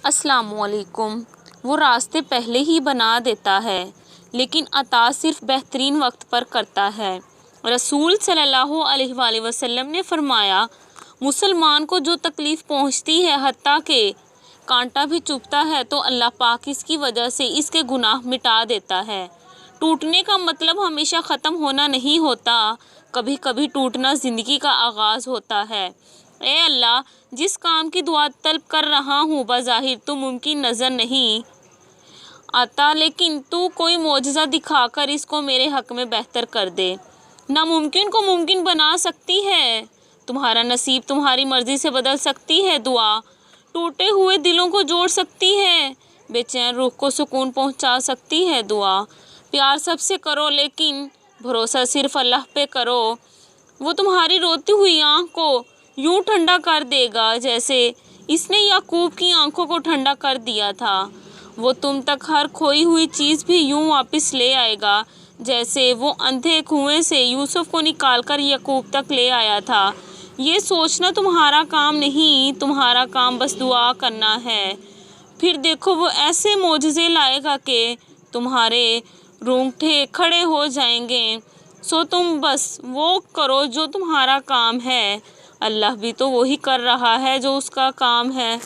السلام علیکم۔ وہ راستے پہلے ہی بنا دیتا ہے، لیکن عطا صرف بہترین وقت پر کرتا ہے۔ رسول صلی اللہ علیہ وآلہ وسلم نے فرمایا، مسلمان کو جو تکلیف پہنچتی ہے حتیٰ کہ کانٹا بھی چبھتا ہے تو اللہ پاک اس کی وجہ سے اس کے گناہ مٹا دیتا ہے۔ ٹوٹنے کا مطلب ہمیشہ ختم ہونا نہیں ہوتا، کبھی کبھی ٹوٹنا زندگی کا آغاز ہوتا ہے۔ اے اللہ، جس کام کی دعا طلب کر رہا ہوں بظاہر تو ممکن نظر نہیں آتا، لیکن تو کوئی معجزہ دکھا کر اس کو میرے حق میں بہتر کر دے۔ ناممکن کو ممکن بنا سکتی ہے تمہارا نصیب، تمہاری مرضی سے بدل سکتی ہے دعا، ٹوٹے ہوئے دلوں کو جوڑ سکتی ہے، بے چین روح کو سکون پہنچا سکتی ہے دعا۔ پیار سب سے کرو لیکن بھروسہ صرف اللہ پہ کرو، وہ تمہاری روتی ہوئی آنکھ کو یوں ٹھنڈا کر دے گا جیسے اس نے یعقوب کی آنکھوں کو ٹھنڈا کر دیا تھا۔ وہ تم تک ہر کھوئی ہوئی چیز بھی یوں واپس لے آئے گا جیسے وہ اندھے کنویں سے یوسف کو نکال کر یعقوب تک لے آیا تھا۔ یہ سوچنا تمہارا کام نہیں، تمہارا کام بس دعا کرنا ہے، پھر دیکھو وہ ایسے معجزے لائے گا کہ تمہارے رونگٹے کھڑے ہو جائیں گے۔ سو تم بس وہ کرو جو تمہارا کام ہے، اللہ بھی تو وہی کر رہا ہے جو اس کا کام ہے۔